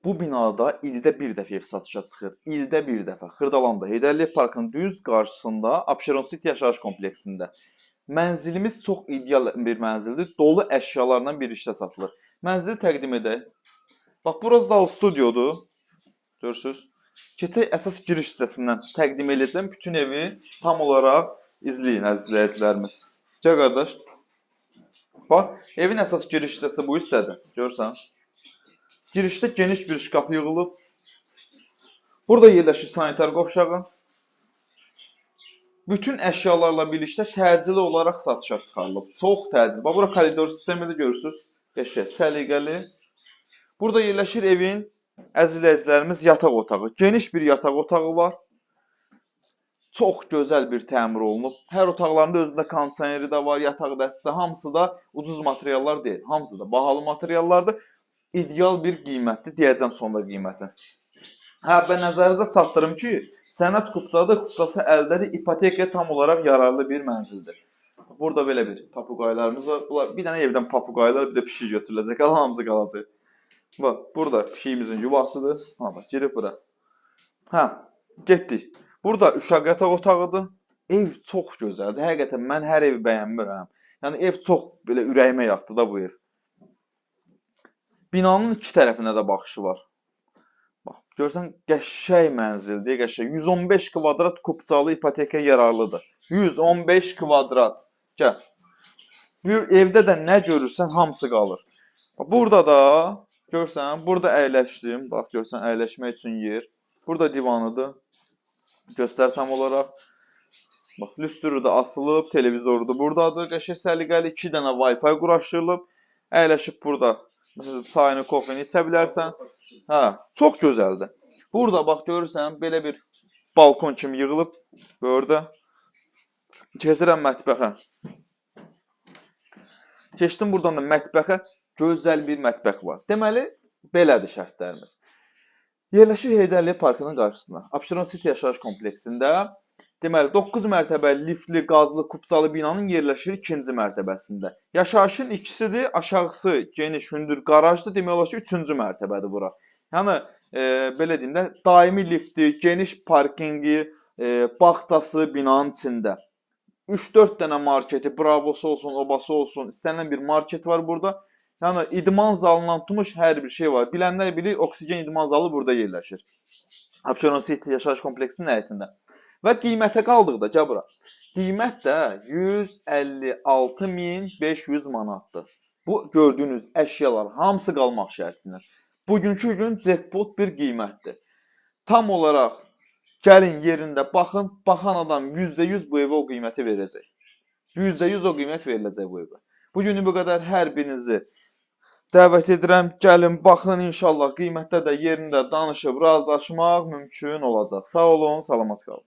Bu binada ildə bir dəfə ev satışa çıxır. İldə bir dəfə. Xırdalanda, Heydər Əliyev Parkının düz qarşısında Abşeron City yaşayış kompleksində. Mənzilimiz çox ideal bir mənzildir. Dolu əşyalarla birlikdə satılır. Mənzili təqdim edək. Bax, bura zal studiodur. Görürsüz? Keçək əsas giriş hissəsindən təqdim edəcəm. Bütün evi tam olaraq izləyin əziz izləyicilərimiz. Gəl qardaş. Bax, evin əsas giriş hissəsi bu hissədir. Görürsən? Girişdə geniş bir şkaf yığılıb. Burada yerləşir sanitar qovşağı. Bütün əşyalarla birlikdə təcili olaraq satışa çıxarılıb. Çox təcili. Bax, bura koridor sistemi də görürsünüz. Qəşəng, səliqəli. Burada yerləşir evin əziz izləyicilərimiz yataq otağı. Geniş bir yataq otağı var. Çox gözəl bir təmir olunub. Hər otaqlarında özündə kondisioneri də var, yataq dəstə. Hamısı da ucuz materiallar deyil. Hamısı da bahalı materiallardır. İdeal bir qiymətdir. Deyəcəm sonda qiymətini. Hə, və nəzərinizə çatdırım ki, sənəd kupçadır. Kupçası əldədir. İpotekaya tam olaraq yararlı bir mənzildir. Burada belə bir papuqaylarımız var. Bunlar, bir dənə evdən papuqaylar, bir də pişik götürüləcək. Hamısı qalacaq. Bax, burada pişiyimizin yuvasıdır. Ha, bax, girib bura. Hə, getdik. Burada uşaq yataq otağıdır. Ev çox gözəldir. Həqiqətən mən hər evi bəyənmirəm. Yəni ev çox belə ürəyimə yatdı da bu ev. Binanın iki tərəfinə də baxışı var. Bax, görsən qəşəng mənzildir, qəşəng. 115 kvadrat kupçalı ipotekaya yararlıdır. 115 kvadrat. Gəl. Evdə də nə görürsən hamısı qalır. Burada da görsən, burada əyləşdim. Bax, görsən əyləşmək üçün yer. Burada divanıdır. Göstər tam olaraq. Bax, lüstrü də asılıb, televizoru da buradadır. Qəşəng səliqəli 2 dənə Wi-Fi quraşdırılıb. Əyləşib burada. Məsələn, çayını, kofeni içə bilərsən. Hə, çox gözəldir. Burada bax görürsən, belə bir balkon kimi yığılıb burada. Keçirəm mətbəxə. Keçdim buradan da mətbəxə. Gözəl bir mətbəx var. Deməli, belədir şərtlərimiz. Yerləşir Heydər Əliyev Parkının qarşısında. Abşeron City yaşayış kompleksində. Deməli, 9 mərtəbəli, liftli, qazlı, kupçalı binanın yerləşir 2-ci mərtəbəsində. Yaşayışın ikisidir, aşağısı geniş, hündür qarajdır, demək olar ki, 3-cü mərtəbədir bura. Yəni, belə deyim də, daimi lifti, geniş parkingi, bağçası binanın içində. 3-4 dənə marketi, bravosu olsun, obası olsun, istənilən bir market var burada. Yəni, idman zalından tutmuş hər bir şey var. Bilənlər bilir, oksigen idman zalı burada yerləşir. Abşeron City yaşayış kompleksinin həyətində. Və qiymətə qaldıqda, gəl bura. Qiymət də 156.500 manatdır. Bu gördüyünüz əşyalar hamısı qalmaq şərtindən. Bugünkü gün jackpot bir qiymətdir. Tam olaraq gəlin yerində baxın, baxan adam %100 bu evə o qiyməti verəcək. %100 o qiymət veriləcək bu evə. Bu günü bu qədər hər birinizi dəvət edirəm. Gəlin, baxın, inşallah qiymətdə də yerində danışıb razılaşmaq mümkün olacaq. Sağ olun, salamat qalın.